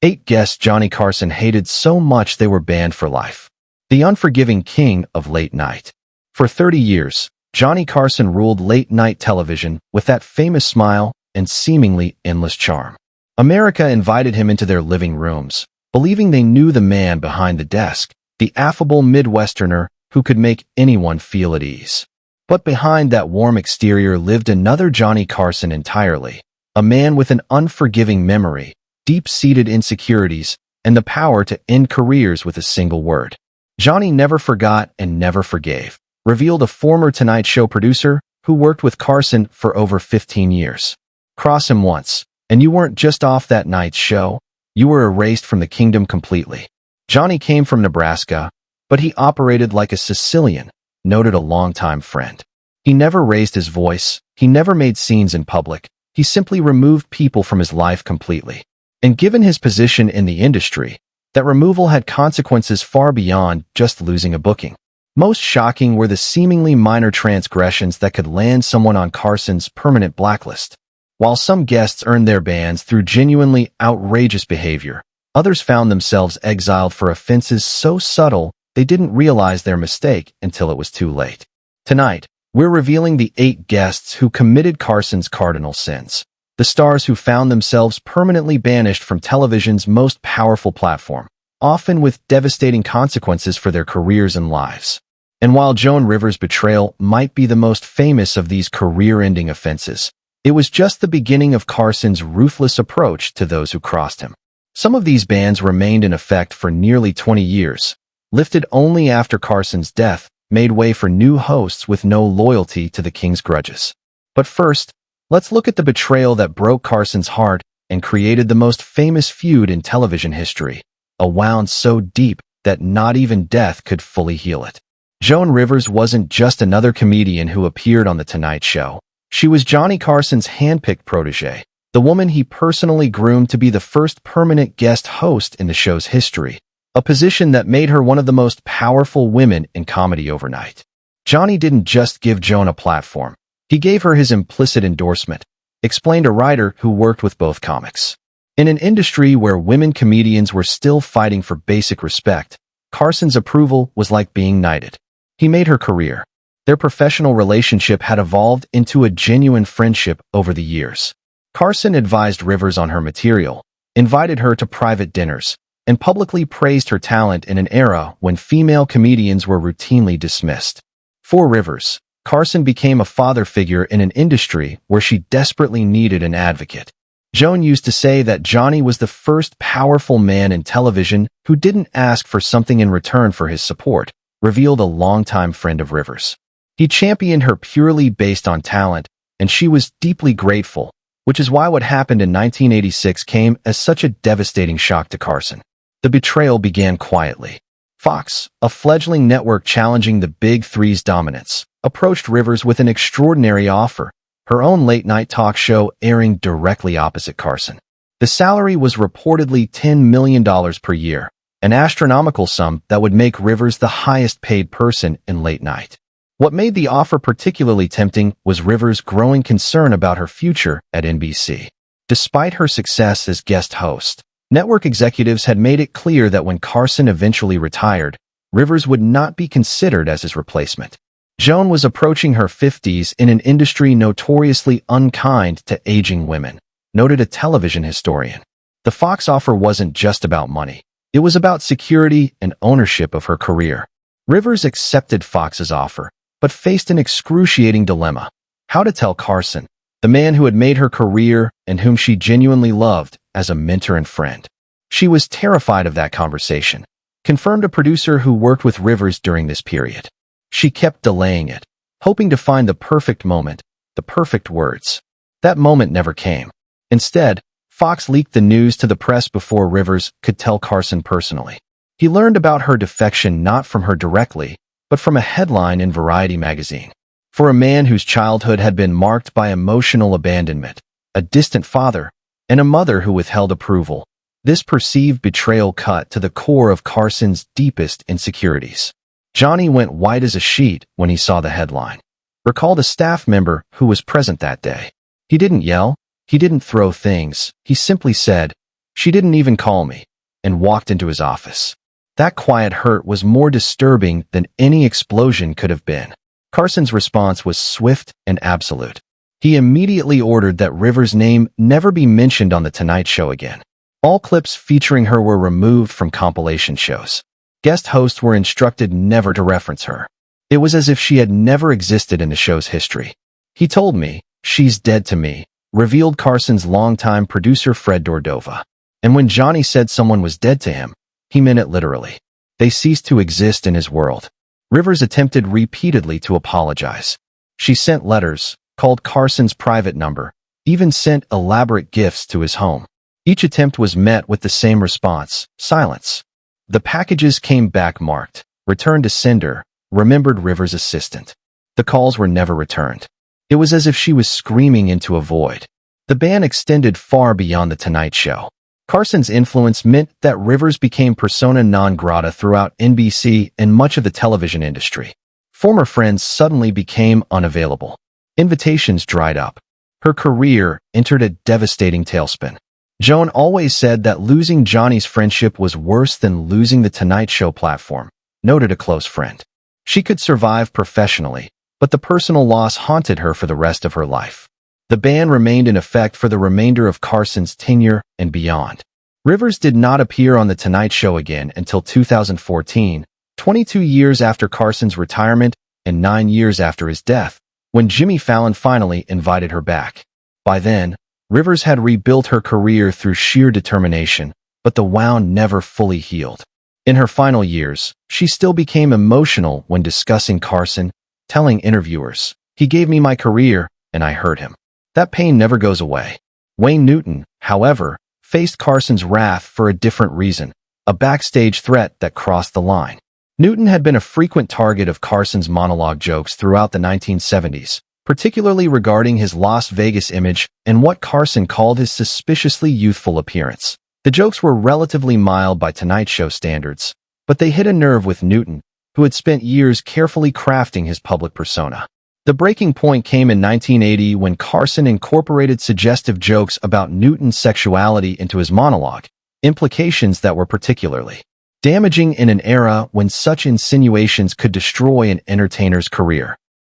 8 guests Johnny Carson hated so much they were banned for life. The unforgiving king of late night. For 30 years, Johnny Carson ruled late-night television with that famous smile and seemingly endless charm. America invited him into their living rooms, believing they knew the man behind the desk, the affable Midwesterner who could make anyone feel at ease. But behind that warm exterior lived another Johnny Carson entirely, a man with an unforgiving memory, deep-seated insecurities, and the power to end careers with a single word. Johnny never forgot and never forgave, revealed a former Tonight Show producer who worked with Carson for over 15 years. Cross him once, and you weren't just off that night's show, you were erased from the kingdom completely. Johnny came from Nebraska, but he operated like a Sicilian, noted a longtime friend. He never raised his voice, he never made scenes in public, he simply removed people from his life completely. And given his position in the industry, that removal had consequences far beyond just losing a booking. Most shocking were the seemingly minor transgressions that could land someone on Carson's permanent blacklist. While some guests earned their bans through genuinely outrageous behavior, others found themselves exiled for offenses so subtle they didn't realize their mistake until it was too late. Tonight, we're revealing the 8 guests who committed Carson's cardinal sins, the stars who found themselves permanently banished from television's most powerful platform, often with devastating consequences for their careers and lives. And while Joan Rivers' betrayal might be the most famous of these career-ending offenses, it was just the beginning of Carson's ruthless approach to those who crossed him. Some of these bans remained in effect for nearly 20 years, lifted only after Carson's death, made way for new hosts with no loyalty to the king's grudges. But first, let's look at the betrayal that broke Carson's heart and created the most famous feud in television history, a wound so deep that not even death could fully heal it. Joan Rivers wasn't just another comedian who appeared on The Tonight Show. She was Johnny Carson's handpicked protege, the woman he personally groomed to be the first permanent guest host in the show's history, a position that made her one of the most powerful women in comedy overnight. Johnny didn't just give Joan a platform. He gave her his implicit endorsement, explained a writer who worked with both comics. In an industry where women comedians were still fighting for basic respect, Carson's approval was like being knighted. He made her career. Their professional relationship had evolved into a genuine friendship over the years. Carson advised Rivers on her material, invited her to private dinners, and publicly praised her talent in an era when female comedians were routinely dismissed. For Rivers, Carson became a father figure in an industry where she desperately needed an advocate. Joan used to say that Johnny was the first powerful man in television who didn't ask for something in return for his support, revealed a longtime friend of Rivers. He championed her purely based on talent, and she was deeply grateful, which is why what happened in 1986 came as such a devastating shock to Carson. The betrayal began quietly. Fox, a fledgling network challenging the Big Three's dominance, approached Rivers with an extraordinary offer, her own late-night talk show airing directly opposite Carson. The salary was reportedly $10 million per year, an astronomical sum that would make Rivers the highest-paid person in late night. What made the offer particularly tempting was Rivers' growing concern about her future at NBC. Despite her success as guest host, network executives had made it clear that when Carson eventually retired, Rivers would not be considered as his replacement. Joan was approaching her 50s in an industry notoriously unkind to aging women, noted a television historian. The Fox offer wasn't just about money. It was about security and ownership of her career. Rivers accepted Fox's offer, but faced an excruciating dilemma: how to tell Carson, the man who had made her career and whom she genuinely loved, as a mentor and friend. She was terrified of that conversation, confirmed a producer who worked with Rivers during this period. She kept delaying it, hoping to find the perfect moment, the perfect words. That moment never came. Instead, Fox leaked the news to the press before Rivers could tell Carson personally. He learned about her defection not from her directly, but from a headline in Variety magazine. For a man whose childhood had been marked by emotional abandonment, a distant father, and a mother who withheld approval, this perceived betrayal cut to the core of Carson's deepest insecurities. Johnny went white as a sheet when he saw the headline, recalled a staff member who was present that day. He didn't yell, he didn't throw things, he simply said, She didn't even call me, and walked into his office. That quiet hurt was more disturbing than any explosion could have been. Carson's response was swift and absolute. He immediately ordered that Rivers' name never be mentioned on The Tonight Show again. All clips featuring her were removed from compilation shows. Guest hosts were instructed never to reference her. It was as if she had never existed in the show's history. He told me, "She's dead to me," revealed Carson's longtime producer Fred Dordova. And when Johnny said someone was dead to him, he meant it literally. They ceased to exist in his world. Rivers attempted repeatedly to apologize. She sent letters, called Carson's private number, even sent elaborate gifts to his home. Each attempt was met with the same response: silence. The packages came back marked, "Return to sender, remembered Rivers' assistant." The calls were never returned. It was as if she was screaming into a void. The ban extended far beyond The Tonight Show. Carson's influence meant that Rivers became persona non grata throughout NBC and much of the television industry. Former friends suddenly became unavailable. Invitations dried up. Her career entered a devastating tailspin. Joan always said that losing Johnny's friendship was worse than losing The Tonight Show platform, noted a close friend. She could survive professionally, but the personal loss haunted her for the rest of her life. The ban remained in effect for the remainder of Carson's tenure and beyond. Rivers did not appear on The Tonight Show again until 2014, 22 years after Carson's retirement and 9 years after his death, when Jimmy Fallon finally invited her back. By then, Rivers had rebuilt her career through sheer determination, but the wound never fully healed. In her final years, she still became emotional when discussing Carson, telling interviewers, "He gave me my career, and I hurt him." That pain never goes away. Wayne Newton, however, faced Carson's wrath for a different reason, a backstage threat that crossed the line. Newton had been a frequent target of Carson's monologue jokes throughout the 1970s, particularly regarding his Las Vegas image and what Carson called his suspiciously youthful appearance. The jokes were relatively mild by Tonight Show standards, but they hit a nerve with Newton, who had spent years carefully crafting his public persona. The breaking point came in 1980 when Carson incorporated suggestive jokes about Newton's sexuality into his monologue, implications that were particularly damaging in an era when such insinuations could destroy an entertainer's career.